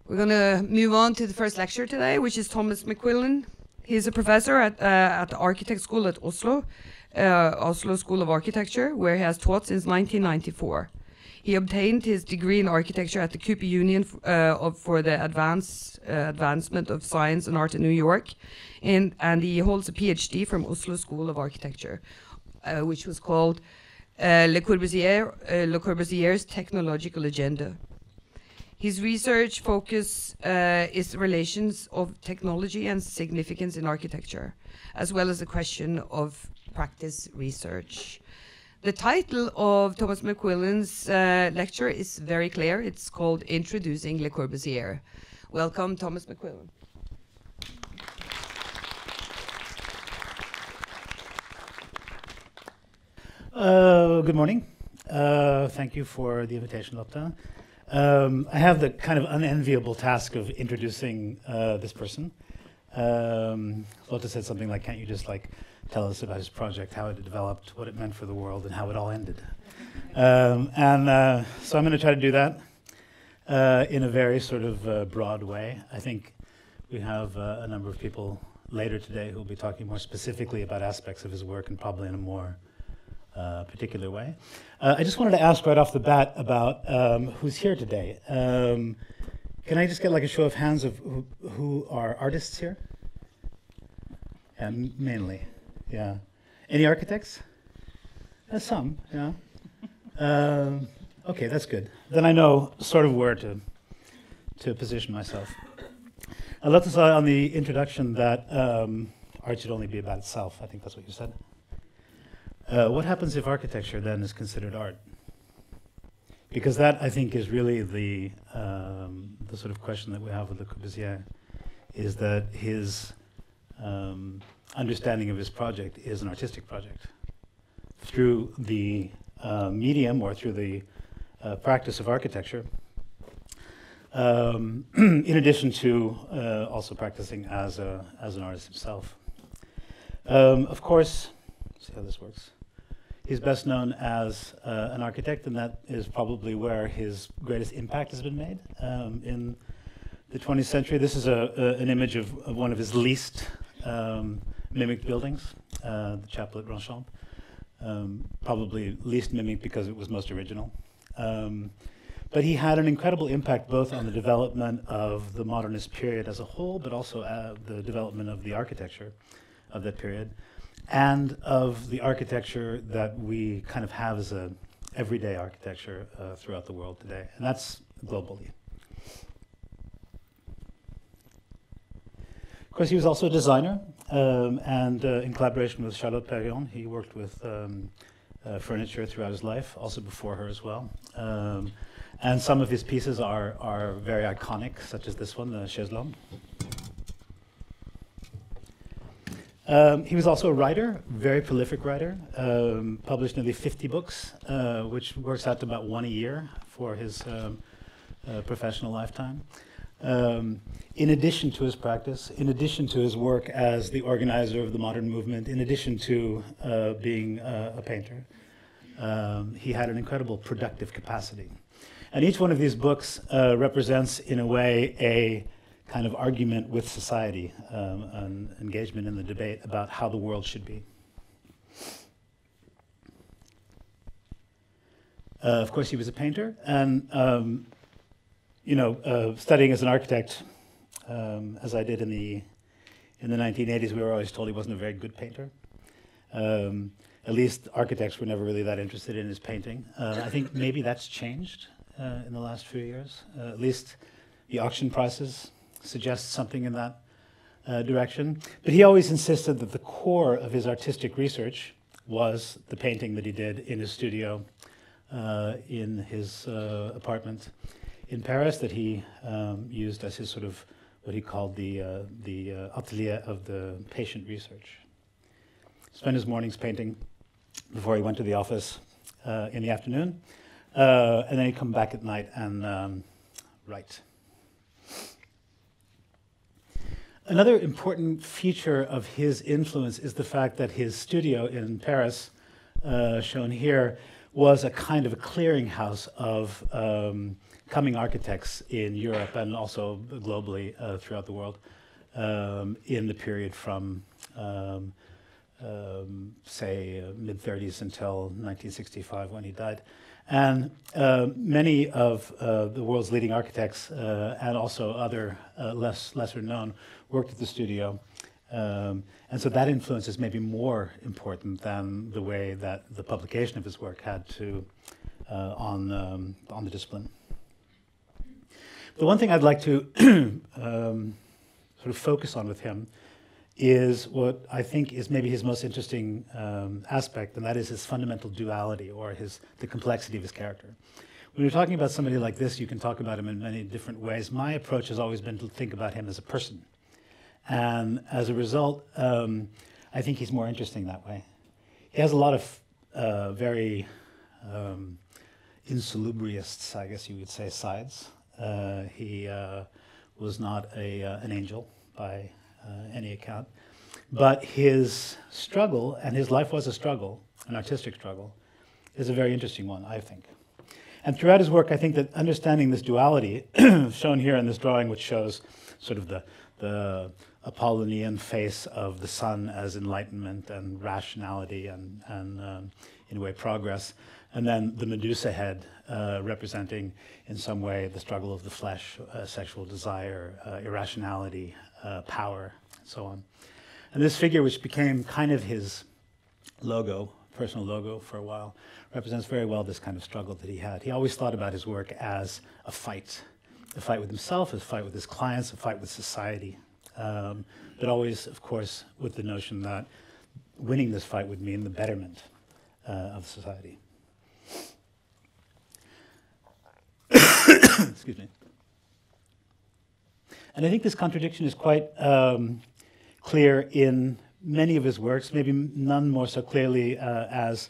We're going to move on to the first lecture today, which is Thomas McQuillen. He's a professor at the Architect School at Oslo, Oslo School of Architecture, where he has taught since 1994. He obtained his degree in architecture at the Cooper Union for the advancement of science and art in New York, and he holds a PhD from Oslo School of Architecture, which was called Le Corbusier's Technological Agenda. His research focus is the relations of technology and significance in architecture, as well as the question of practice research. The title of Thomas McQuillen's lecture is very clear. It's called Introducing Le Corbusier. Welcome, Thomas McQuillen. Good morning. Thank you for the invitation, Lotte. I have the kind of unenviable task of introducing this person. Lotte said something like, can't you just tell us about his project, how it developed, what it meant for the world, and how it all ended? So I'm going to try to do that in a very sort of broad way. I think we have a number of people later today who will be talking more specifically about aspects of his work and probably in a more particular way. I just wanted to ask right off the bat about who's here today. Can I just get a show of hands of who are artists here? Yeah, mainly, yeah. Any architects? Some, yeah. Okay, that's good. Then I know sort of where to position myself. I love to say on the introduction that art should only be about itself. I think that's what you said. What happens if architecture then is considered art? Because that, I think, is really the sort of question that we have with Le Corbusier, is that his understanding of his project is an artistic project. Through the medium or through the practice of architecture, in addition to also practicing as an artist himself. Of course, let's see how this works. He's best known as an architect, and that is probably where his greatest impact has been made in the 20th century. This is an image of one of his least mimicked buildings, the chapel at Grandchamp. Probably least mimicked because it was most original. But he had an incredible impact both on the development of the modernist period as a whole, but also the development of the architecture of that period, and of the architecture that we kind of have as a everyday architecture throughout the world today, and that's globally. Of course, he was also a designer, and in collaboration with Charlotte Perriand, he worked with furniture throughout his life, also before her as well. And some of his pieces are very iconic, such as this one, the chaise longue. He was also a writer, very prolific writer, published nearly 50 books, which works out to about one a year for his professional lifetime. In addition to his practice, in addition to his work as the organizer of the modern movement, in addition to being a painter, he had an incredible productive capacity. And each one of these books represents, in a way, a kind of argument with society, an engagement in the debate about how the world should be. Of course, he was a painter, and studying as an architect, as I did in the 1980s, we were always told he wasn't a very good painter. At least architects were never really that interested in his painting. I think maybe that's changed in the last few years. At least the auction prices suggest something in that direction. But he always insisted that the core of his artistic research was the painting that he did in his studio in his apartment in Paris, that he used as his sort of what he called the atelier of the patient research. Spent his mornings painting before he went to the office in the afternoon, and then he'd come back at night and write. Another important feature of his influence is the fact that his studio in Paris, shown here, was a kind of a clearinghouse of coming architects in Europe and also globally throughout the world in the period from say mid-30s until 1965 when he died. And many of the world's leading architects and also other lesser known worked at the studio. And so that influence is maybe more important than the way that the publication of his work had to on the discipline. The one thing I'd like to sort of focus on with him is what I think is maybe his most interesting aspect, and that is his fundamental duality, or the complexity of his character. When you're talking about somebody like this, you can talk about him in many different ways. My approach has always been to think about him as a person. And as a result, I think he's more interesting that way. He has a lot of very insalubrious, I guess you would say, sides. He was not an angel by any account. But his struggle, and his life was a struggle, an artistic struggle, is a very interesting one, I think. And throughout his work, I think that understanding this duality, shown here in this drawing, which shows sort of the Apollonian face of the sun as enlightenment and rationality and in a way progress, and then the Medusa head representing in some way the struggle of the flesh, sexual desire, irrationality, power, and so on. And this figure, which became kind of his logo, personal logo for a while, represents very well this kind of struggle that he had. He always thought about his work as a fight with himself, a fight with his clients, a fight with society. But always, of course, with the notion that winning this fight would mean the betterment of society. Excuse me. And I think this contradiction is quite clear in many of his works, maybe none more so clearly as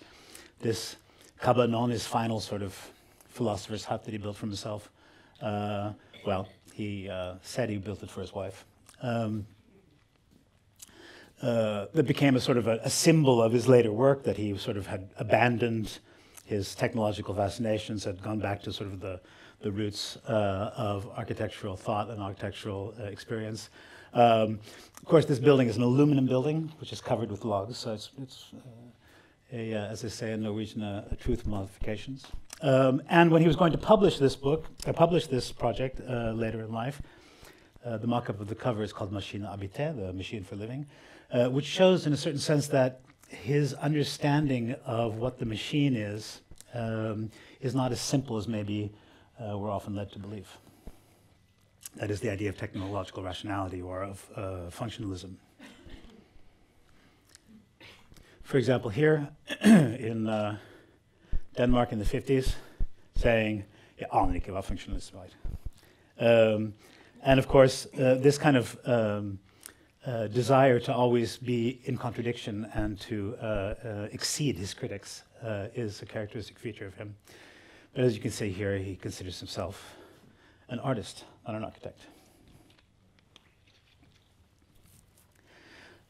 this Cabanon, his final sort of philosopher's hut that he built for himself. Well, he said he built it for his wife. That became a sort of a symbol of his later work, that he sort of had abandoned his technological fascinations, had gone back to sort of the roots of architectural thought and architectural experience. Of course, this building is an aluminum building, which is covered with logs, so it's as they say in Norwegian, a truth with modifications. And when he was going to publish this book, publish this project later in life, the mock-up of the cover is called Machine Habitée, the machine for living, which shows in a certain sense that his understanding of what the machine is not as simple as maybe we're often led to believe. That is the idea of technological rationality or of functionalism. For example, here in Denmark in the 50s, saying, "Jeg aner ikke hva funksjonalisme er." And of course, this kind of desire to always be in contradiction and to exceed his critics is a characteristic feature of him. But as you can see here, he considers himself an artist, not an architect.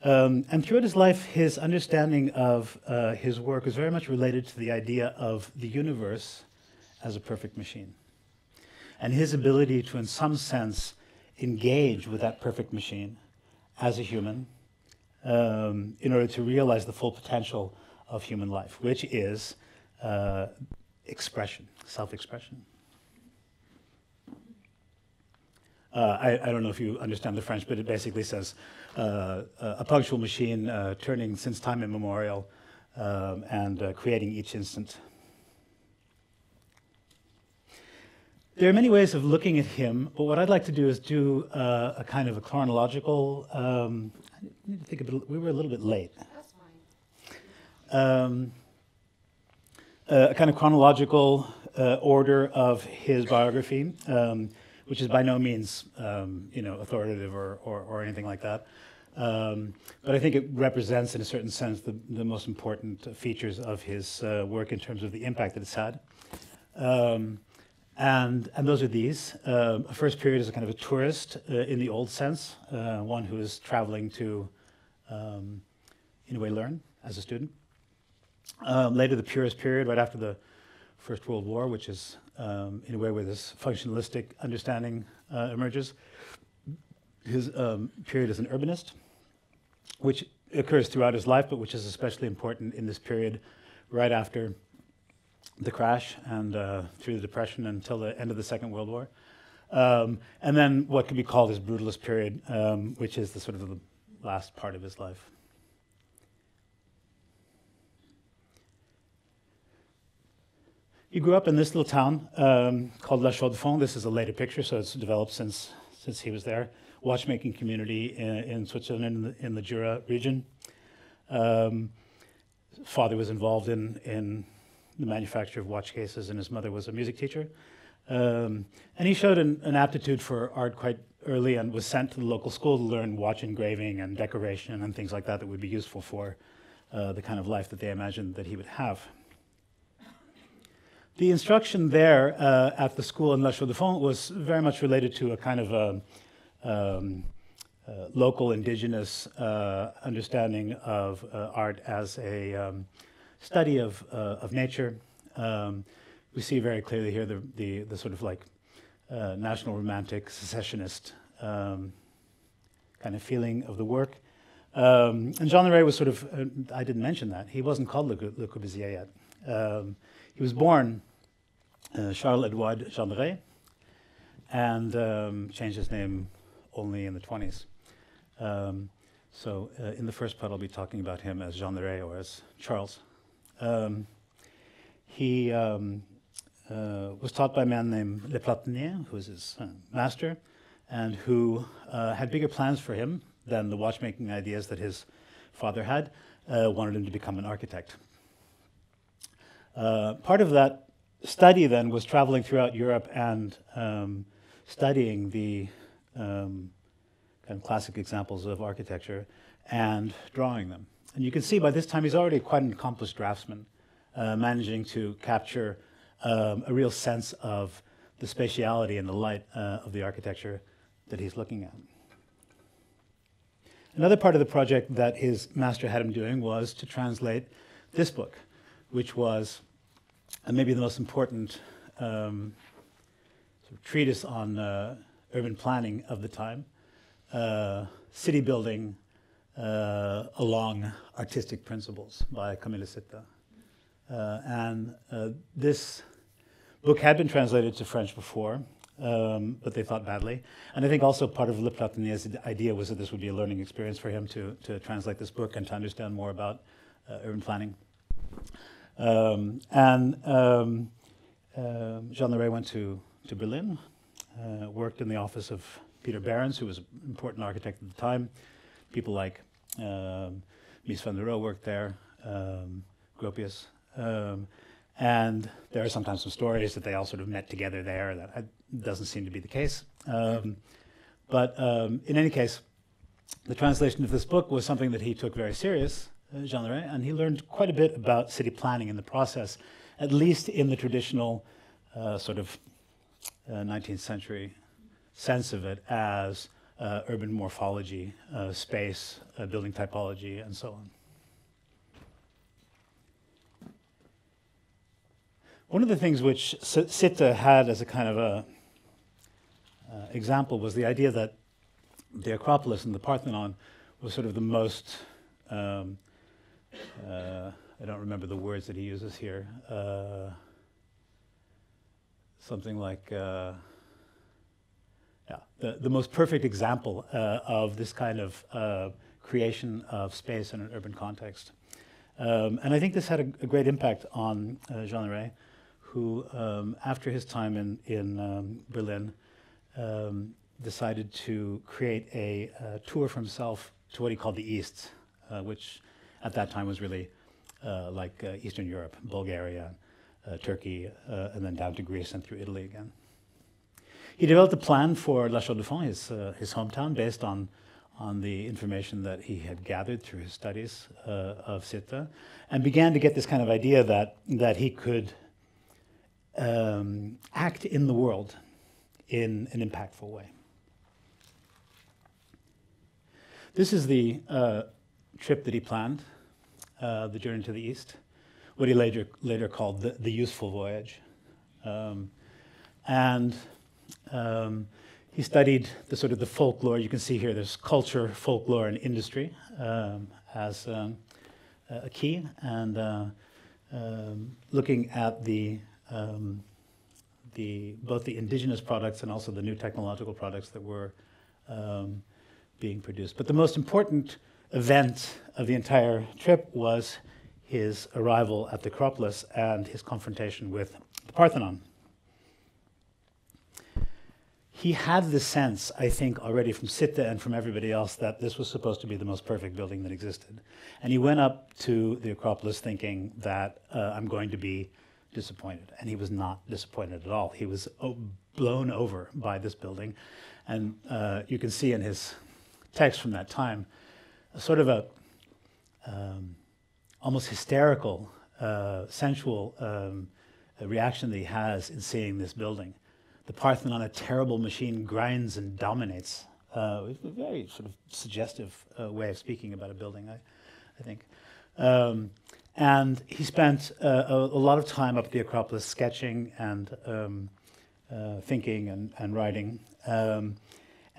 And throughout his life, his understanding of his work was very much related to the idea of the universe as a perfect machine, and his ability to, in some sense, engage with that perfect machine as a human in order to realize the full potential of human life, which is expression, self-expression. I don't know if you understand the French, but it basically says a punctual machine turning since time immemorial and creating each instant. There are many ways of looking at him, but what I'd like to do is do a kind of a chronological, I need to think a bit, we were a little bit late. That's fine. A kind of chronological order of his biography, which is by no means, authoritative or anything like that. But I think it represents, in a certain sense, the most important features of his work in terms of the impact that it's had. And those are these. A first period is a kind of a tourist in the old sense, one who is traveling to, in a way, learn as a student. Later, the Purist period, right after First World War, which is in a way where this functionalistic understanding emerges. His period as an urbanist, which occurs throughout his life, but which is especially important in this period right after the crash and through the Depression until the end of the Second World War. And then what could be called his brutalist period, which is the sort of the last part of his life. He grew up in this little town called La Chaux-de-Fonds. This is a later picture, so it's developed since he was there. Watchmaking community in Switzerland, in the Jura region. Father was involved in the manufacture of watch cases, and his mother was a music teacher. And he showed an aptitude for art quite early and was sent to the local school to learn watch engraving and decoration and things like that that would be useful for the kind of life that they imagined that he would have. The instruction there at the school in La Chaux-de-Fonds was very much related to a kind of local indigenous understanding of art as a study of nature. We see very clearly here the sort of like national romantic secessionist kind of feeling of the work. And Jean Leray was sort of, I didn't mention that, he wasn't called Le Corbusier yet. He was born Charles-Edouard Jean Leray and changed his name only in the 20s. So in the first part I'll be talking about him as Jean Leray or as Charles. He was taught by a man named Le Platinier, who was his master, and who had bigger plans for him than the watchmaking ideas that his father had, wanted him to become an architect. Part of that study then was traveling throughout Europe and studying the kind of classic examples of architecture and drawing them. And you can see by this time he's already quite an accomplished draftsman, managing to capture a real sense of the spatiality and the light of the architecture that he's looking at. Another part of the project that his master had him doing was to translate this book, which was maybe the most important sort of treatise on urban planning of the time, city building along artistic principles by Camille Sitta. And this book had been translated to French before, but they thought badly. And I think also part of Le Platinier's idea was that this would be a learning experience for him to translate this book and to understand more about urban planning. Jean Leray went to Berlin, worked in the office of Peter Behrens, who was an important architect at the time. People like Mies van der Rohe worked there, Gropius. And there are sometimes some stories that they all sort of met together there. That doesn't seem to be the case. But in any case, the translation of this book was something that he took very serious, Jean Leray, and he learned quite a bit about city planning in the process, at least in the traditional sort of 19th century sense of it as urban morphology, space, building typology, and so on. One of the things which Sitta had as a kind of a example was the idea that the Acropolis and the Parthenon was sort of the most, I don't remember the words that he uses here, something like, the most perfect example of this kind of creation of space in an urban context. And I think this had a great impact on Jean Leray, who, after his time in Berlin, decided to create a tour for himself to what he called the East, which at that time was really like Eastern Europe, Bulgaria, Turkey, and then down to Greece and through Italy again. He developed a plan for La Chaux-de-Fonds, his hometown, based on the information that he had gathered through his studies of Sitta, and began to get this kind of idea that he could act in the world in an impactful way. This is the trip that he planned, the journey to the East, what he later called the useful voyage. He studied the sort of the folklore. You can see here there's culture, folklore, and industry as a key, and looking at both the indigenous products and also the new technological products that were being produced. But the most important event of the entire trip was his arrival at the Acropolis and his confrontation with the Parthenon. He had the sense, I think, already from Sitte and from everybody else that this was supposed to be the most perfect building that existed. And he went up to the Acropolis thinking that I'm going to be disappointed. And he was not disappointed at all. He was blown over by this building. And you can see in his text from that time a sort of a almost hysterical, sensual reaction that he has in seeing this building. The Parthenon, a terrible machine, grinds and dominates. A very sort of suggestive way of speaking about a building, I think. And he spent a lot of time up at the Acropolis sketching and thinking and writing. And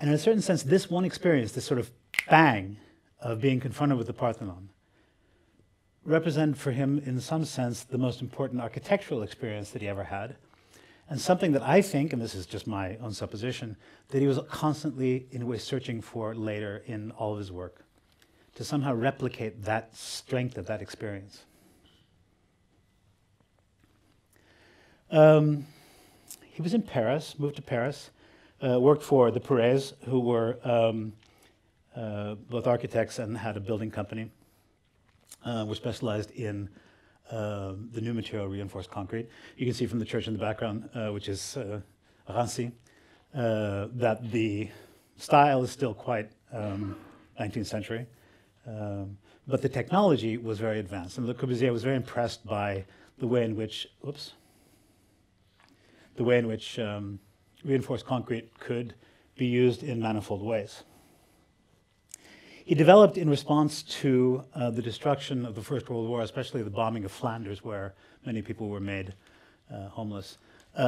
in a certain sense, this one experience, this sort of bang of being confronted with the Parthenon, represented for him, in some sense, the most important architectural experience that he ever had. And something that I think, and this is just my own supposition, that he was constantly, in a way, searching for later in all of his work, to somehow replicate that strength of that experience. He was in Paris, moved to Paris, worked for the Purism, who were both architects and had a building company, were specialized in the new material, reinforced concrete. You can see from the church in the background, which is Rancy, that the style is still quite 19th century, but the technology was very advanced. And Le Corbusier was very impressed by the way in which, reinforced concrete could be used in manifold ways. He developed, in response to the destruction of the First World War, especially the bombing of Flanders, where many people were made homeless,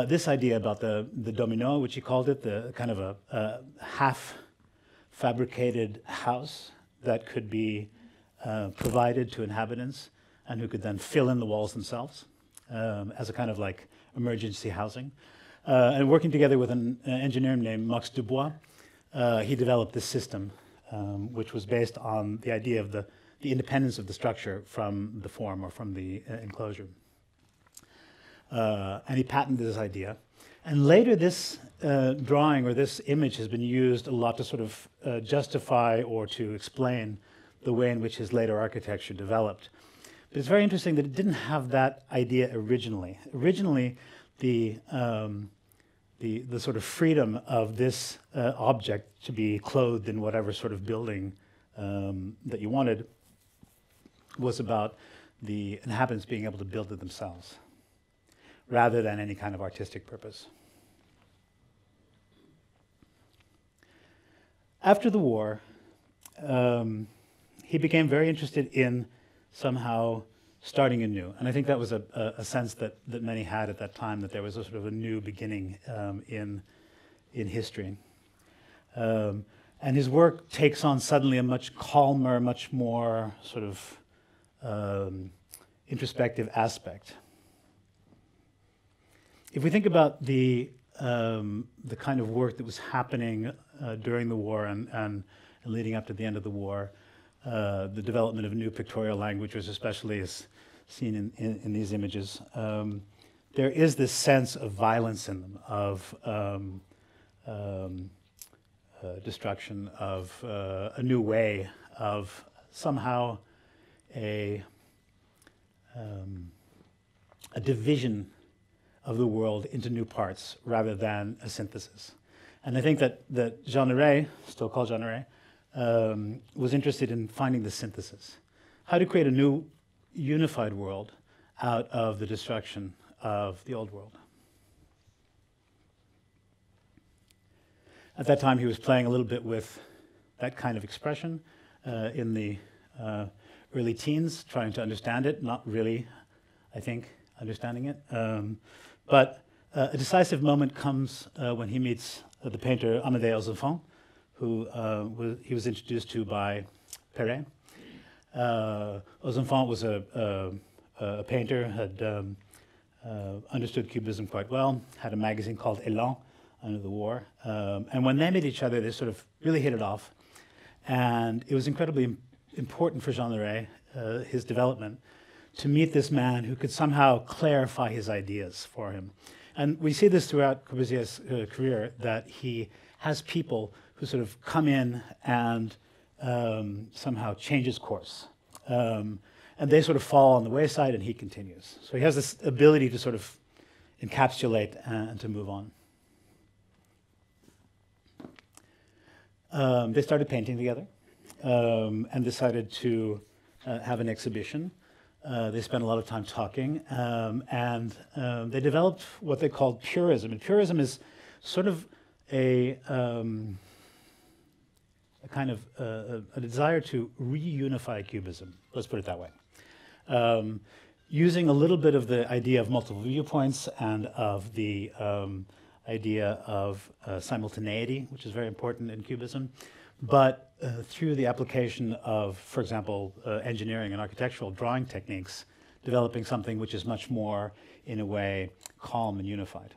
this idea about the domino, which he called it, the kind of a half-fabricated house that could be provided to inhabitants and who could then fill in the walls themselves as a kind of like emergency housing. And working together with an engineer named Max Dubois, he developed this system, which was based on the idea of the independence of the structure from the form or from the enclosure. And he patented this idea. And later this drawing or this image has been used a lot to sort of justify or to explain the way in which his later architecture developed. But it's very interesting that it didn't have that idea originally. Originally, the sort of freedom of this object to be clothed in whatever sort of building that you wanted was about the inhabitants being able to build it themselves, rather than any kind of artistic purpose. After the war, he became very interested in somehow starting anew. And I think that was a sense that many had at that time, that there was a sort of a new beginning in history. And his work takes on suddenly a much calmer, much more sort of introspective aspect. If we think about the kind of work that was happening during the war and leading up to the end of the war, the development of a new pictorial language, which especially is seen in these images, there is this sense of violence in them, of destruction, of a new way, of somehow a division of the world into new parts rather than a synthesis. And I think that Jean Leray, still called Jean Leray, was interested in finding the synthesis. How to create a new unified world out of the destruction of the old world. At that time, he was playing a little bit with that kind of expression in the early teens, trying to understand it, not really I think, understanding it. But a decisive moment comes when he meets the painter Amédée aux Enfants, who he was introduced to by Perret. Aux Enfants was a painter, had understood Cubism quite well, had a magazine called Élan under the war. And when they met each other, they sort of really hit it off. And it was incredibly important for Jean Leray, his development, to meet this man who could somehow clarify his ideas for him. And we see this throughout Corbusier's career, that he has people who sort of come in and somehow change his course. And they sort of fall on the wayside and he continues. So he has this ability to sort of encapsulate and to move on. They started painting together and decided to have an exhibition. They spent a lot of time talking, and they developed what they called Purism. And Purism is sort of a kind of a desire to reunify Cubism, let's put it that way. Using a little bit of the idea of multiple viewpoints and of the idea of simultaneity, which is very important in Cubism, but through the application of, for example, engineering and architectural drawing techniques, developing something which is much more, in a way, calm and unified.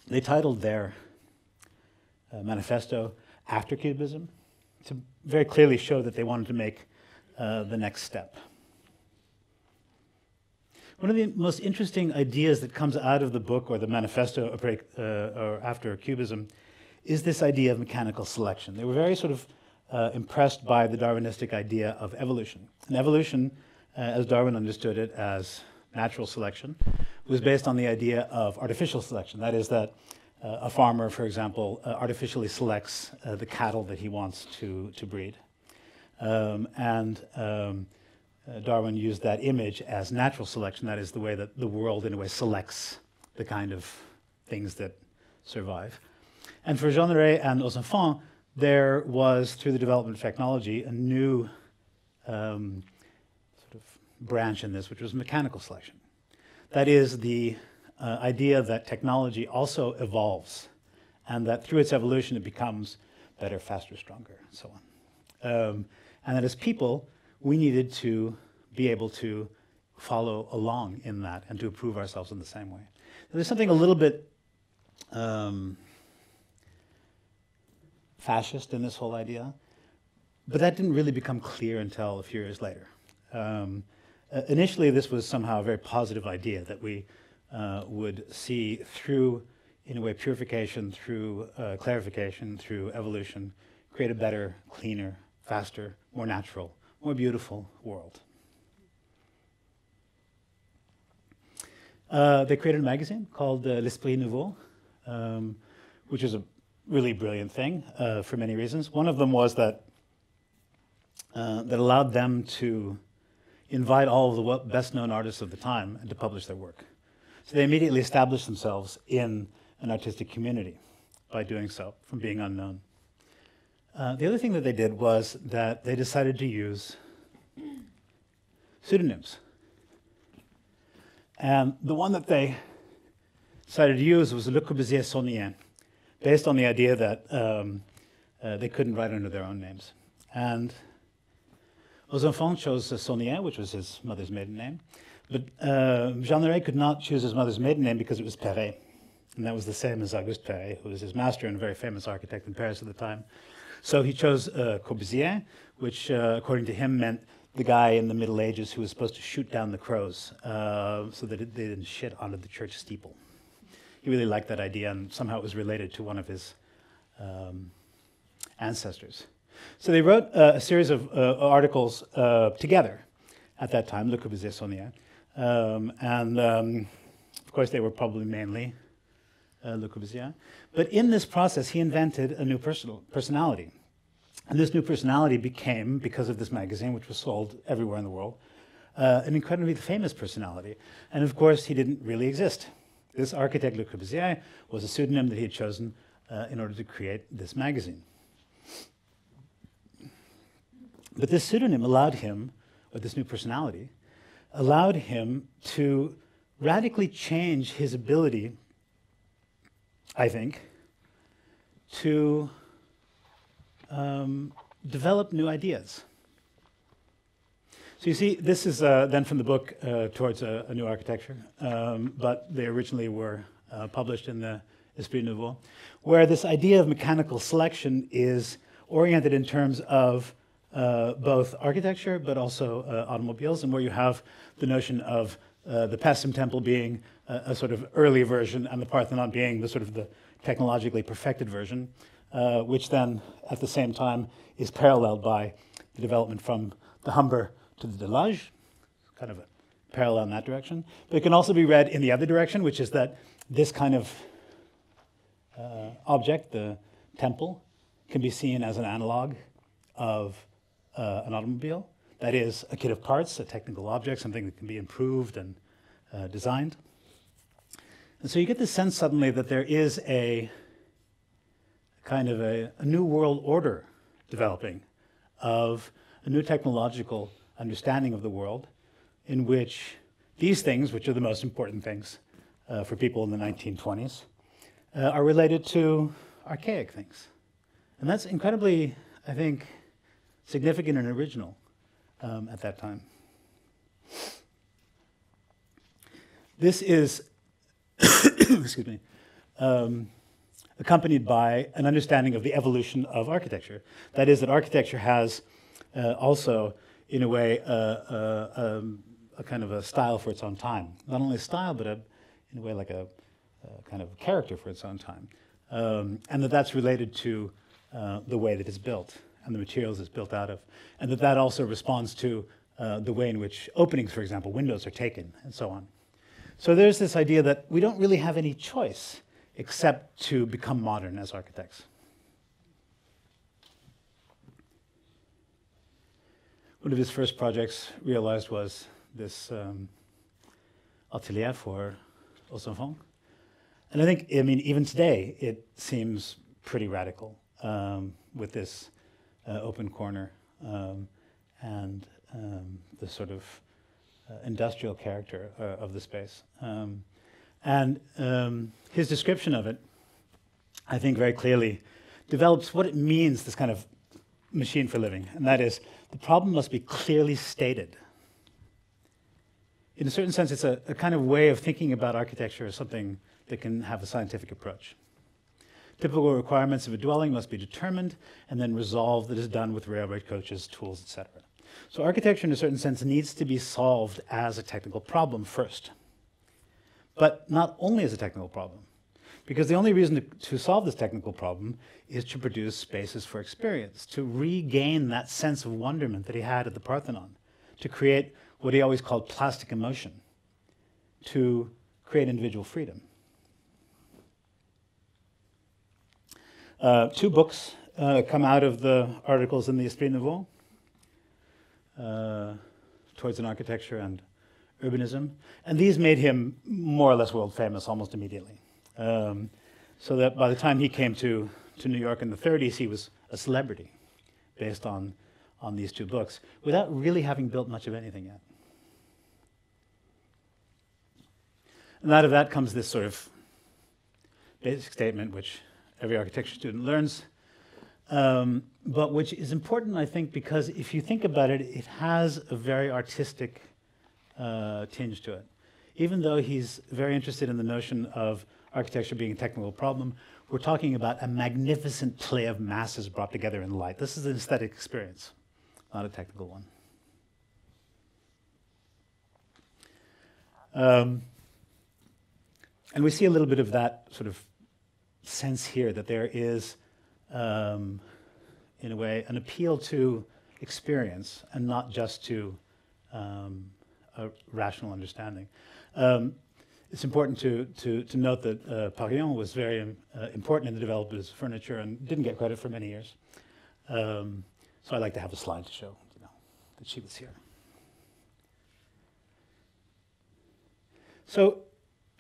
They titled their manifesto After Cubism to very clearly show that they wanted to make the next step. One of the most interesting ideas that comes out of the book or the manifesto or After Cubism is this idea of mechanical selection. They were very sort of impressed by the Darwinistic idea of evolution. And evolution, as Darwin understood it as natural selection, was based on the idea of artificial selection. That is that a farmer, for example, artificially selects the cattle that he wants to breed. Darwin used that image as natural selection. That is the way that the world, in a way, selects the kind of things that survive. And for Jean Leray and aux Enfants, there was, through the development of technology, a new sort of branch in this, which was mechanical selection. That is the idea that technology also evolves, and that through its evolution it becomes better, faster, stronger, and so on. And that as people, we needed to be able to follow along in that and to improve ourselves in the same way. There's something a little bit fascist in this whole idea, but that didn't really become clear until a few years later. Initially, this was somehow a very positive idea that we would see through, in a way, purification, through clarification, through evolution, create a better, cleaner, faster, more natural, more beautiful world. They created a magazine called L'Esprit Nouveau, which is a really brilliant thing for many reasons. One of them was that that allowed them to invite all of the best-known artists of the time and to publish their work. So they immediately established themselves in an artistic community by doing so, from being unknown. The other thing that they did was that they decided to use pseudonyms. And the one that they decided to use was Le Corbusier Sonien, based on the idea that they couldn't write under their own names. And aux Enfants chose Sonien, which was his mother's maiden name. But Jean Leray could not choose his mother's maiden name because it was Perret. And that was the same as Auguste Perret, who was his master and a very famous architect in Paris at the time. So he chose Corbusier, which, according to him, meant the guy in the Middle Ages who was supposed to shoot down the crows so that they didn't shit onto the church steeple. He really liked that idea, and somehow it was related to one of his ancestors. So they wrote a series of articles together at that time, Le Corbusier Sonien. Of course, they were probably mainly Le Corbusier. But in this process, he invented a new personality. And this new personality became, because of this magazine, which was sold everywhere in the world, an incredibly famous personality. And of course, he didn't really exist. This architect, Le Corbusier, was a pseudonym that he had chosen in order to create this magazine. But this pseudonym allowed him, or this new personality, allowed him to radically change his ability, I think, to develop new ideas. So you see, this is then from the book Towards a New Architecture, but they originally were published in the Esprit Nouveau, where this idea of mechanical selection is oriented in terms of both architecture but also automobiles, and where you have the notion of the Pseudonyms temple being a sort of early version and the Parthenon being the sort of the technologically perfected version, which then at the same time is paralleled by the development from the Humber to the Delage, kind of a parallel in that direction. But it can also be read in the other direction, which is that this kind of object, the temple, can be seen as an analog of an automobile. That is a kit of parts, a technical object, something that can be improved and designed. And so you get the sense suddenly that there is a kind of a new world order developing of a new technological understanding of the world in which these things, which are the most important things for people in the 1920s, are related to archaic things. And that's incredibly, I think, significant and original at that time. This is, excuse me, accompanied by an understanding of the evolution of architecture. That is, that architecture has also, in a way, a kind of a style for its own time. Not only a style, but in a way like a kind of character for its own time. And that's related to the way that it's built and the materials it's built out of. And that also responds to the way in which openings, for example, windows are taken, and so on. So there's this idea that we don't really have any choice except to become modern as architects. One of his first projects realized was this atelier for aux enfants. And I think, I mean, even today, it seems pretty radical with this open corner and the sort of industrial character of the space. His description of it, I think very clearly, develops what it means, this kind of machine for living. And that is, the problem must be clearly stated. In a certain sense, it's a kind of way of thinking about architecture as something that can have a scientific approach. Typical requirements of a dwelling must be determined and then resolved. That is done with railroad coaches, tools, etc. So architecture, in a certain sense, needs to be solved as a technical problem first. But not only as a technical problem, because the only reason to solve this technical problem is to produce spaces for experience, to regain that sense of wonderment that he had at the Parthenon, to create what he always called plastic emotion, to create individual freedom. Two books come out of the articles in the Esprit Nouveau, Towards an Architecture and Urbanism, and these made him more or less world famous almost immediately. So that by the time he came to New York in the 30s, he was a celebrity based on these two books, without really having built much of anything yet. And out of that comes this sort of basic statement, which every architecture student learns, but which is important, I think, because if you think about it, it has a very artistic tinge to it. Even though he's very interested in the notion of architecture being a technical problem, we're talking about a magnificent play of masses brought together in light. This is an aesthetic experience, not a technical one. And we see a little bit of that sort of sense here, that there is, in a way, an appeal to experience and not just to a rational understanding. It's important to note that Purism was very important in the development of furniture and didn't get credit for many years. So I'd like to have a slide to show, that she was here. So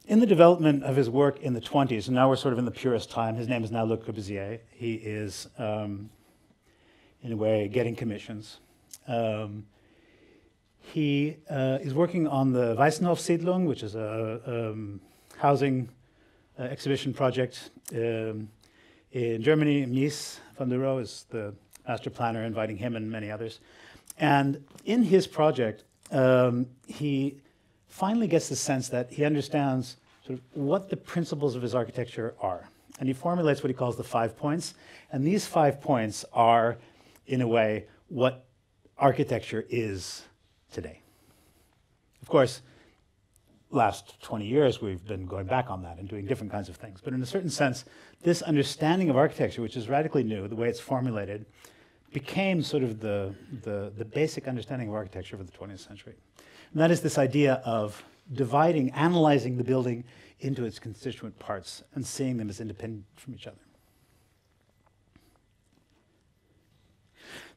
in the development of his work in the 20s, and now we're sort of in the purest time, his name is now Corbusier. He is, in a way, getting commissions. He is working on the Weissenhof-Siedlung, which is a housing exhibition project in Germany. Mies van der Rohe is the master planner, inviting him and many others. And in his project, he finally gets the sense that he understands sort of what the principles of his architecture are. And he formulates what he calls the 5 points. And these 5 points are, in a way, what architecture is today. Of course, last 20 years, we've been going back on that and doing different kinds of things. But in a certain sense, this understanding of architecture, which is radically new, the way it's formulated, became sort of the basic understanding of architecture for the 20th century. And that is this idea of dividing, analyzing the building into its constituent parts and seeing them as independent from each other.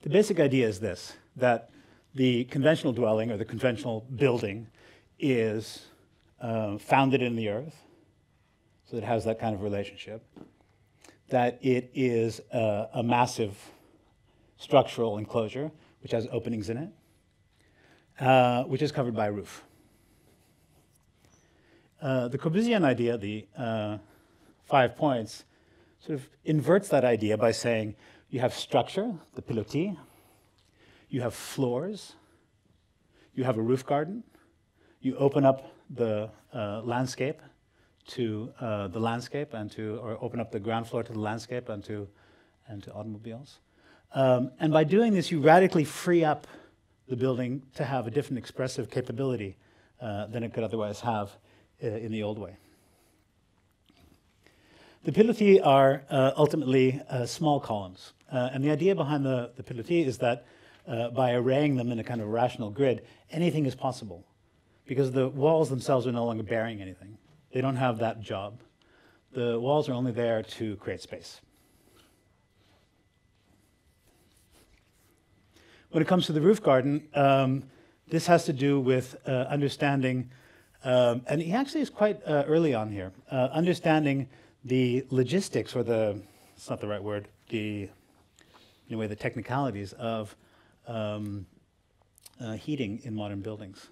The basic idea is this, that the conventional dwelling or the conventional building is founded in the earth, so it has that kind of relationship, that it is a massive structural enclosure which has openings in it, which is covered by a roof. The Corbusian idea, the 5 points, sort of inverts that idea by saying you have structure, the pilotis, you have floors, you have a roof garden, you open up the landscape to the landscape and to, or open up the ground floor to the landscape and to automobiles. And by doing this, you radically free up the building to have a different expressive capability than it could otherwise have in the old way. The pilotis are ultimately small columns. And the idea behind the pilotis is that by arraying them in a kind of rational grid, anything is possible. Because the walls themselves are no longer bearing anything. They don't have that job. The walls are only there to create space. When it comes to the roof garden, this has to do with understanding, and he actually is quite early on here, understanding the logistics, or the, it's not the right word, the, in a way, the technicalities of heating in modern buildings.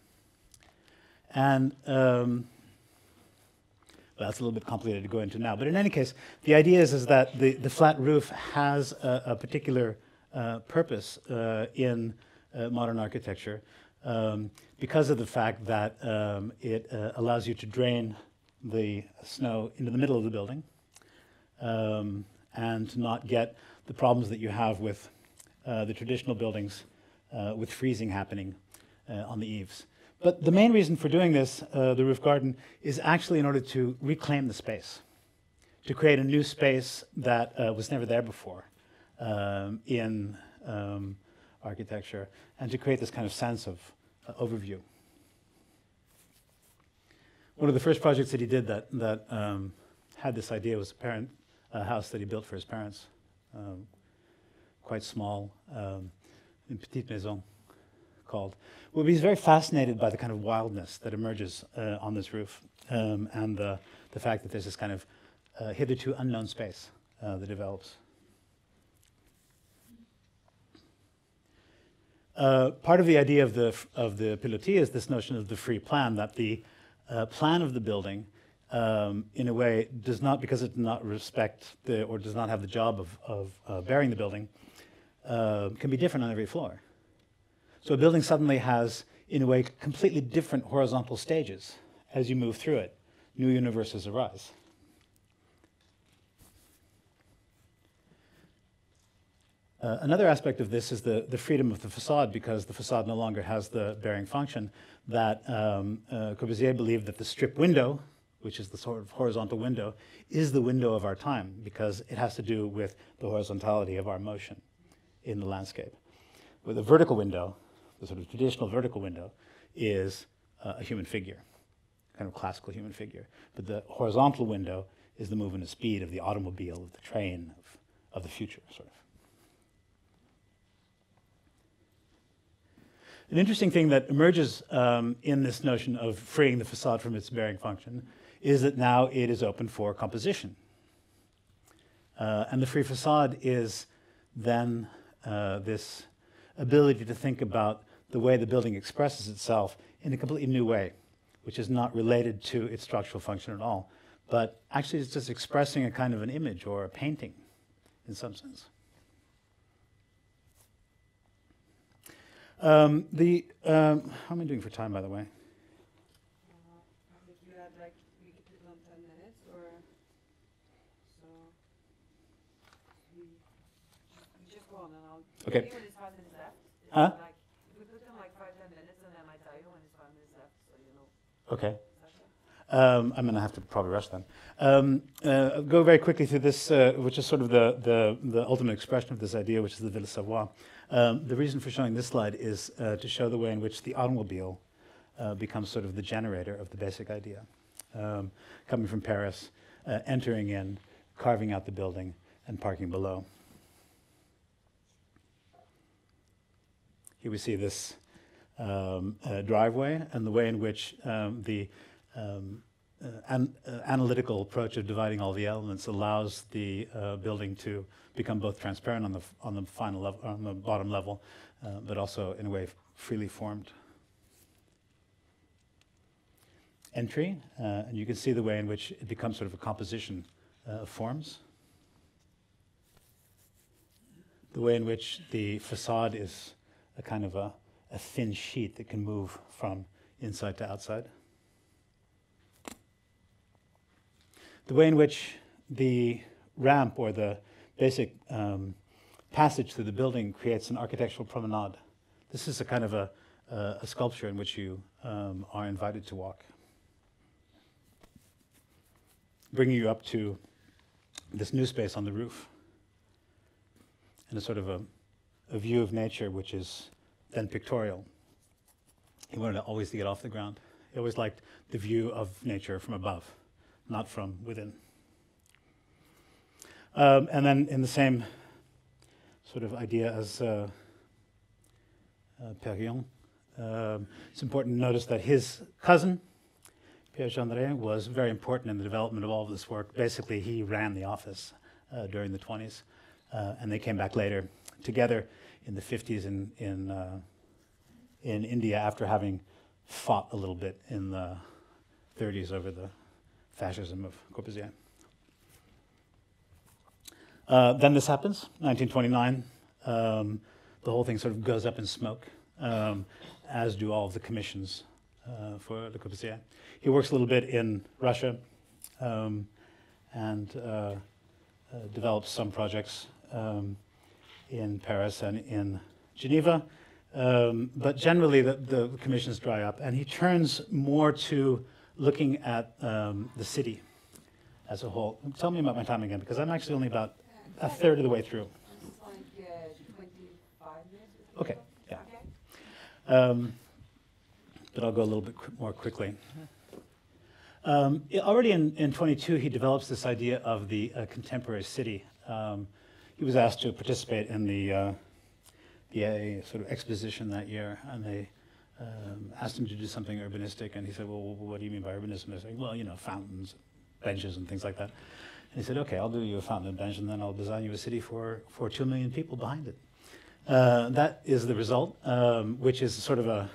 And well, that's a little bit complicated to go into now. But in any case, the idea is that the flat roof has a particular purpose in modern architecture because of the fact that it allows you to drain the snow into the middle of the building and to not get the problems that you have with the traditional buildings with freezing happening on the eaves. But the main reason for doing this, the roof garden, is actually in order to reclaim the space, to create a new space that was never there before in architecture, and to create this kind of sense of overview. One of the first projects that he did that had this idea was a house that he built for his parents, quite small, une petite maison, called. Well, he's very fascinated by the kind of wildness that emerges on this roof and the fact that there's this kind of hitherto unknown space that develops. Part of the idea of the pilotis is this notion of the free plan, that the plan of the building, in a way, does not, because it does not respect or does not have the job of bearing the building, can be different on every floor. So a building suddenly has, in a way, completely different horizontal stages as you move through it. New universes arise. Another aspect of this is the freedom of the facade, because the facade no longer has the bearing function that Corbusier believed that the strip window, which is the sort of horizontal window, is the window of our time, because it has to do with the horizontality of our motion in the landscape. With a vertical window, the sort of traditional vertical window, is a human figure, kind of classical human figure. But the horizontal window is the movement of speed of the automobile, of the train, of the future, sort of. An interesting thing that emerges in this notion of freeing the facade from its bearing function is that now it is open for composition. And the free facade is then this ability to think about the way the building expresses itself in a completely new way, which is not related to its structural function at all, but actually it's just expressing a kind of an image or a painting in some sense. How am I doing for time, by the way? I think you had like, we could put it on 10 minutes or so. We just go on and I'll. Okay. When it's 5 minutes left. Huh? Like, if we put them like 5-10 minutes and then I tell you when it's 5 minutes left, so you know. Okay. I'm going to have to probably rush then. I'll go very quickly through this, which is sort of the ultimate expression of this idea, which is the Ville Savoir. The reason for showing this slide is to show the way in which the automobile becomes sort of the generator of the basic idea. Coming from Paris, entering in, carving out the building, and parking below. Here we see this driveway and the way in which the analytical approach of dividing all the elements allows the building to become both transparent on the final level, on the bottom level, but also in a way freely formed. Entry, and you can see the way in which it becomes sort of a composition of forms. The way in which the facade is a kind of a thin sheet that can move from inside to outside. The way in which the ramp or the basic passage through the building creates an architectural promenade. This is a kind of a sculpture in which you are invited to walk, bringing you up to this new space on the roof and a sort of a view of nature which is then pictorial. He wanted always to get off the ground. He always liked the view of nature from above, not from within. And then in the same sort of idea as Perrion, it's important to notice that his cousin, Pierre Gendré, was very important in the development of all of this work. Basically, he ran the office during the 20s, and they came back later together in the 50s in India after having fought a little bit in the 30s over the fascism of Corbusier. Then this happens, 1929. The whole thing sort of goes up in smoke, as do all of the commissions for Le Corbusier. He works a little bit in Russia and develops some projects in Paris and in Geneva. But generally, the commissions dry up, and he turns more to looking at the city as a whole. Tell me about my time again, because I'm actually only about a third of the way through. It's like 25 minutes. Okay, yeah. Okay. But I'll go a little bit more quickly. Already in 22, he develops this idea of the contemporary city. He was asked to participate in the sort of exposition that year, and they asked him to do something urbanistic, and he said, well, what do you mean by urbanism? They said, well, you know, fountains, benches, and things like that. And he said, okay, I'll do you a fountain and bench, and then I'll design you a city for 2 million people behind it. That is the result, which is sort of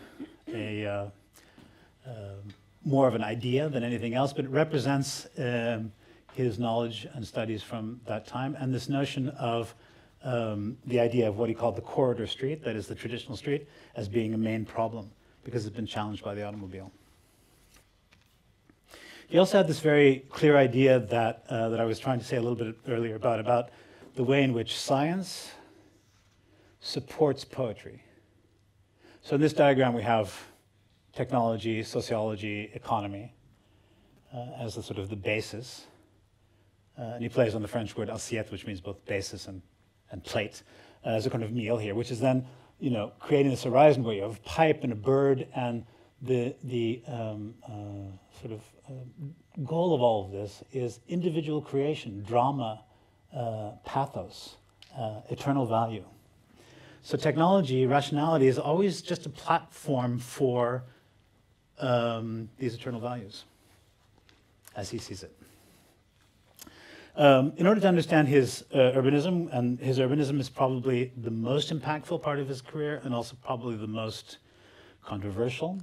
more of an idea than anything else, but it represents his knowledge and studies from that time, and this notion of the idea of what he called the corridor street, that is the traditional street, as being a main problem because it's been challenged by the automobile. He also had this very clear idea that I was trying to say a little bit earlier about the way in which science supports poetry. So in this diagram we have technology, sociology, economy as the sort of the basis. And he plays on the French word assiette, which means both basis and plate, as a kind of meal here, which is then, you know, creating this horizon where you have a pipe and a bird, and the sort of goal of all of this is individual creation, drama, pathos, eternal value. So technology, rationality, is always just a platform for these eternal values, as he sees it. In order to understand his urbanism, and his urbanism is probably the most impactful part of his career, and also probably the most controversial.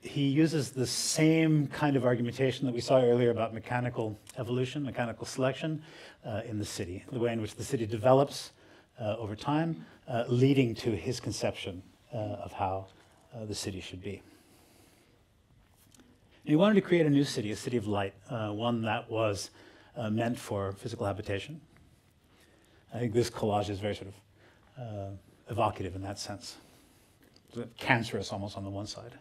He uses the same kind of argumentation that we saw earlier about mechanical evolution, mechanical selection in the city, the way in which the city develops over time, leading to his conception of how the city should be. And he wanted to create a new city, a city of light, one that was meant for physical habitation. I think this collage is very sort of evocative in that sense. Cancerous almost on the one side.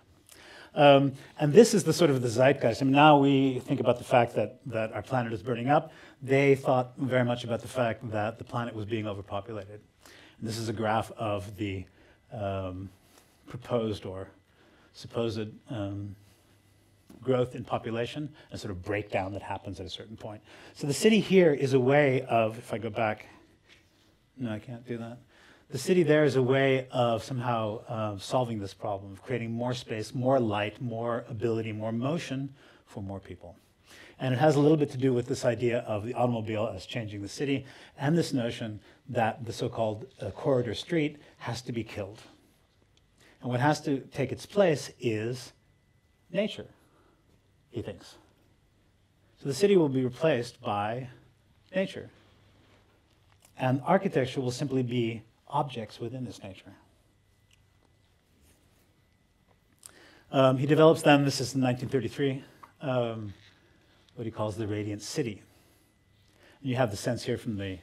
And this is the sort of the zeitgeist. I mean, now we think about the fact that our planet is burning up. They thought very much about the fact that the planet was being overpopulated. And this is a graph of the proposed or supposed growth in population, a sort of breakdown that happens at a certain point. So the city here is a way of, if I go back, no, I can't do that. The city there is a way of somehow solving this problem, of creating more space, more light, more ability, more motion for more people. And it has a little bit to do with this idea of the automobile as changing the city, and this notion that the so-called corridor street has to be killed. And what has to take its place is nature, he thinks. So the city will be replaced by nature. And architecture will simply be objects within this nature. He develops then, this is in 1933, what he calls the radiant city. And you have the sense here from the,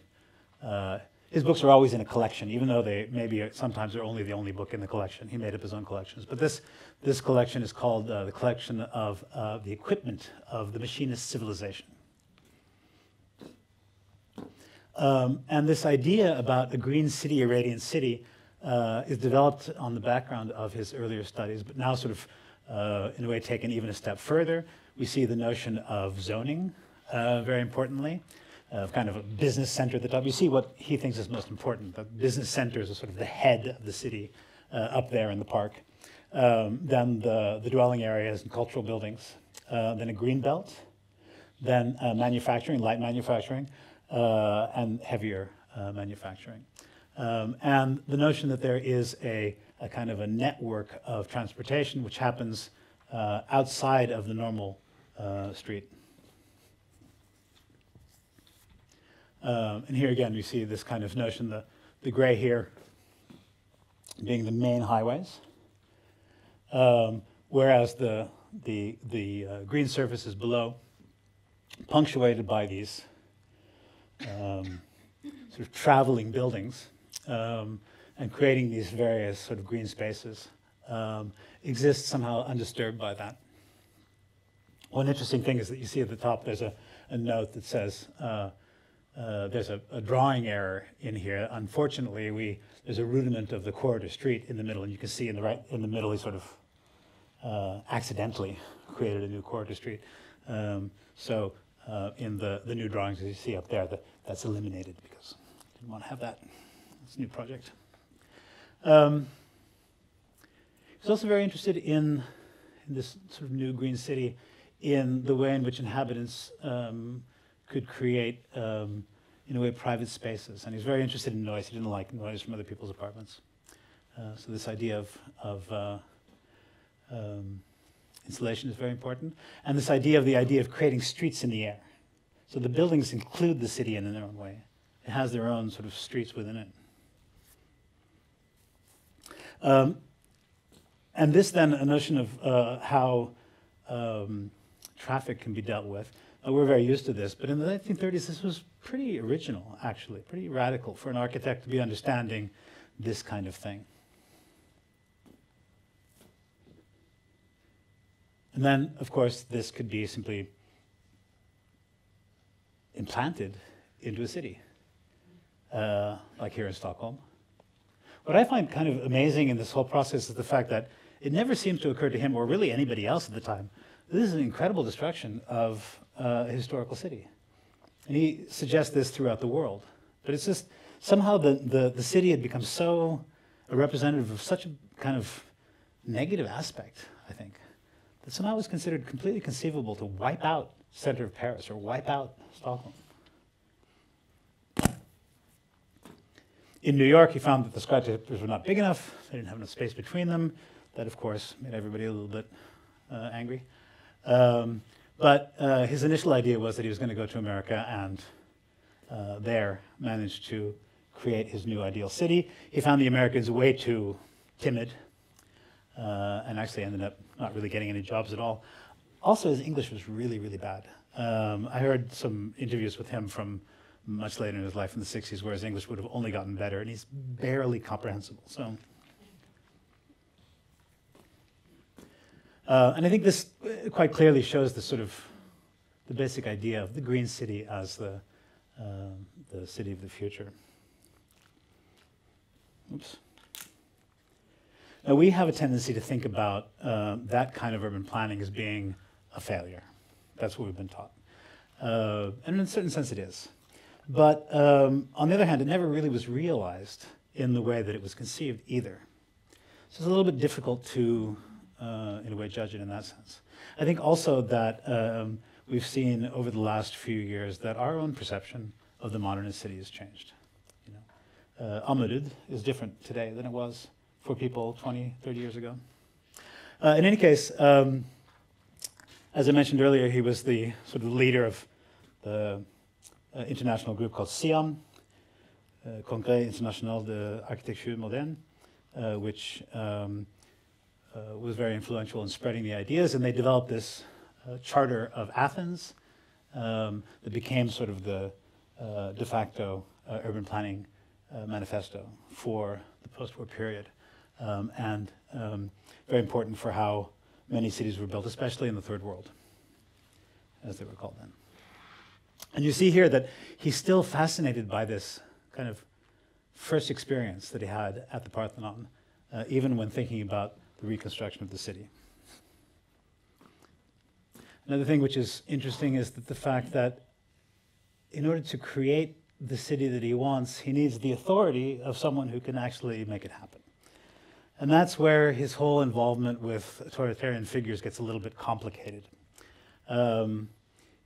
his books are always in a collection, even though they maybe sometimes are only the only book in the collection. He made up his own collections. But this collection is called the collection of the equipment of the machinist civilization. And this idea about a green city, a radiant city, is developed on the background of his earlier studies, but now sort of, in a way, taken even a step further. We see the notion of zoning, very importantly, kind of a business center at the top. You see what he thinks is most important. The business centers are sort of the head of the city up there in the park. Then the dwelling areas and cultural buildings. Then a green belt. Then manufacturing, light manufacturing. And heavier manufacturing. And the notion that there is a kind of a network of transportation which happens outside of the normal street. And here again we see this kind of notion, the gray here being the main highways, whereas the green surfaces below, punctuated by these sort of traveling buildings and creating these various sort of green spaces exists somehow undisturbed by that. One interesting thing is that you see at the top there's a note that says there's a drawing error in here. Unfortunately, there's a rudiment of the corridor street in the middle, and you can see in the middle he sort of accidentally created a new corridor street. In the new drawings, as you see up there, that's eliminated because I didn't want to have that. It's a new project. He's also very interested in this sort of new green city, in the way in which inhabitants could create, in a way, private spaces. And he's very interested in noise. He didn't like noise from other people's apartments. So this idea of insulation is very important. And this idea of creating streets in the air. So the buildings include the city in their own way. It has their own sort of streets within it. And this then, a notion of how traffic can be dealt with. We're very used to this, but in the 1930s this was pretty original, actually, pretty radical for an architect to be understanding this kind of thing. And then, of course, this could be simply implanted into a city, like here in Stockholm. What I find kind of amazing in this whole process is the fact that it never seems to occur to him, or really anybody else at the time, this is an incredible destruction of a historical city. And he suggests this throughout the world. But it's just, somehow the city had become so a representative of such a kind of negative aspect, I think, that somehow it was considered completely conceivable to wipe out the center of Paris or wipe out Stockholm. In New York, he found that the skyscrapers were not big enough. They didn't have enough space between them. That, of course, made everybody a little bit angry. But his initial idea was that he was going to go to America and there managed to create his new ideal city. He found the Americans way too timid and actually ended up not really getting any jobs at all. Also, his English was really, really bad. I heard some interviews with him from much later in his life in the 60s where his English would have only gotten better, and he's barely comprehensible. So, and I think this quite clearly shows the sort of the basic idea of the green city as the city of the future. Oops. Now, we have a tendency to think about that kind of urban planning as being a failure. That's what we've been taught. And in a certain sense, it is. But on the other hand, it never really was realized in the way that it was conceived either. So it's a little bit difficult to, in a way, judge it in that sense. I think also that we've seen over the last few years that our own perception of the modernist city has changed. You know, Amrud is different today than it was for people 20, 30 years ago. In any case, as I mentioned earlier, he was the sort of leader of the international group called SIAM, Congrès International de Architecture Moderne, which was very influential in spreading the ideas, and they developed this charter of Athens that became sort of the de facto urban planning manifesto for the post-war period, and very important for how many cities were built, especially in the third world, as they were called then. And you see here that he's still fascinated by this kind of first experience that he had at the Parthenon, even when thinking about the reconstruction of the city. Another thing which is interesting is that the fact that in order to create the city that he wants, he needs the authority of someone who can actually make it happen. And that's where his whole involvement with authoritarian figures gets a little bit complicated.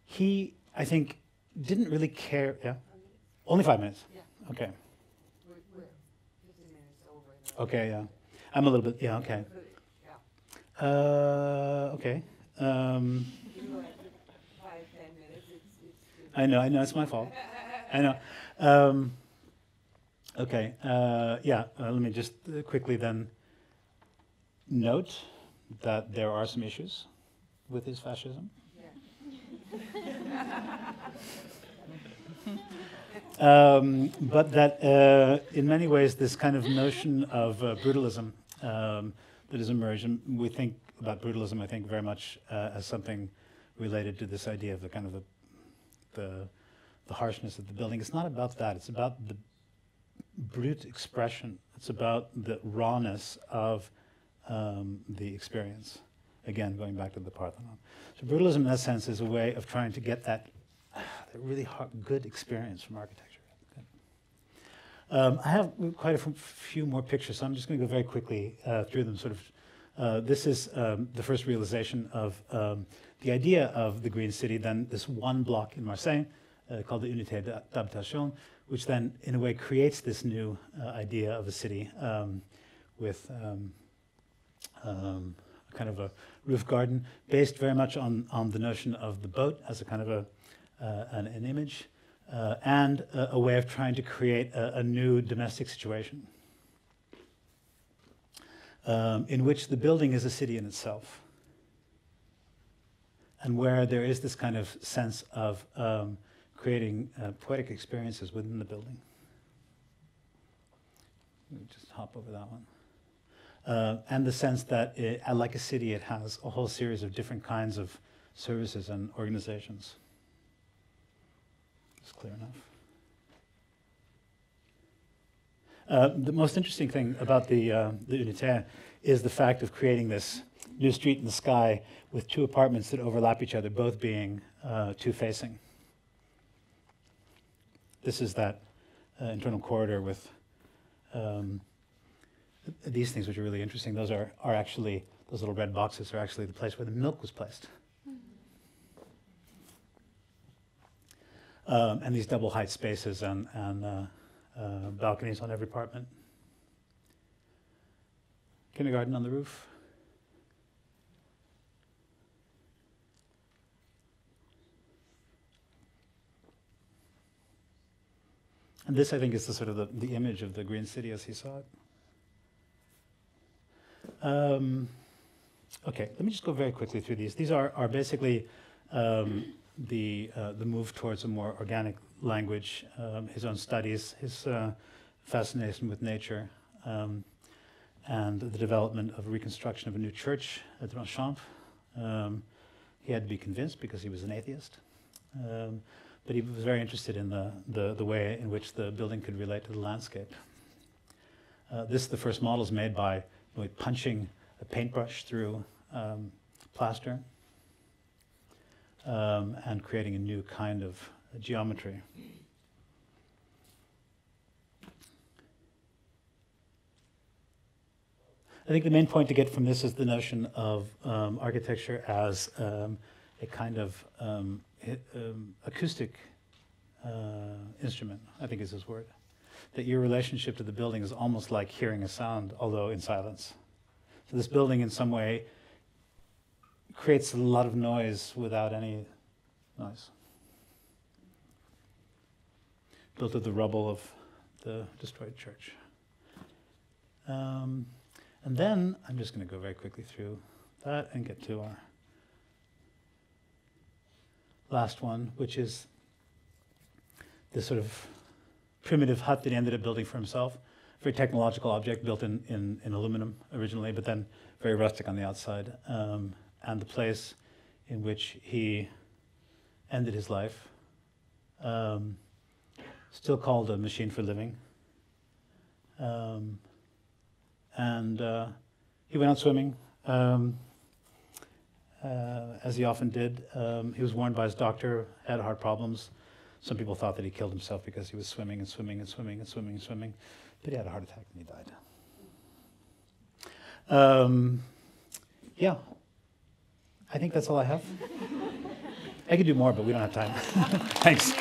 He, I think, didn't really care. Yeah? Only 5 minutes? Yeah. Okay. We're 15 minutes over. Okay, yeah. I'm a little bit, yeah, okay. Yeah. Okay. You go at 5-10 minutes. I know, it's my fault. I know. Okay, yeah, let me just quickly then note that there are some issues with his fascism. But that in many ways this kind of notion of brutalism that has emerged, and we think about brutalism, I think, very much as something related to this idea of the kind of the harshness of the building. It's not about that. It's about the brute expression. It's about the rawness of the experience. Again, going back to the Parthenon. So brutalism, in that sense, is a way of trying to get that really good experience from architecture. I have quite a few more pictures, so I'm just going to go very quickly through them. Sort of, this is the first realization of the idea of the Green City. Then this one block in Marseille called the Unité d'Habitation, which then, in a way, creates this new idea of a city with kind of a roof garden, based very much on the notion of the boat as a kind of an image, and a way of trying to create a new domestic situation in which the building is a city in itself, and where there is this kind of sense of creating poetic experiences within the building. Let me just hop over that one. And the sense that, like a city, it has a whole series of different kinds of services and organizations. It's clear enough. The most interesting thing about the Unité is the fact of creating this new street in the sky with two apartments that overlap each other, both being two-facing. This is that internal corridor with these things, which are really interesting. Those are actually, those little red boxes are actually the place where the milk was placed. And these double height spaces and balconies on every apartment. Kindergarten on the roof. And this, I think, is the sort of the image of the Green City as he saw it. Okay, let me just go very quickly through these. These are basically the move towards a more organic language, his own studies, his fascination with nature, and the development of a reconstruction of a new church at Ronchamp. He had to be convinced because he was an atheist. But he was very interested in the way in which the building could relate to the landscape. The first models made by punching a paintbrush through plaster and creating a new kind of geometry. I think the main point to get from this is the notion of architecture as a kind of acoustic instrument, I think is his word. That your relationship to the building is almost like hearing a sound, although in silence. So this building in some way creates a lot of noise without any noise. Built of the rubble of the destroyed church. And then I'm just going to go very quickly through that and get to our last one, which is this sort of primitive hut that he ended up building for himself. Very technological object built in aluminum originally, but then very rustic on the outside. And the place in which he ended his life, still called a machine for living. And he went out swimming, as he often did. He was warned by his doctor, had heart problems. Some people thought that he killed himself because he was swimming and swimming and swimming and swimming and swimming. But he had a heart attack and he died. Yeah, I think that's all I have. I could do more, but we don't have time. Thanks.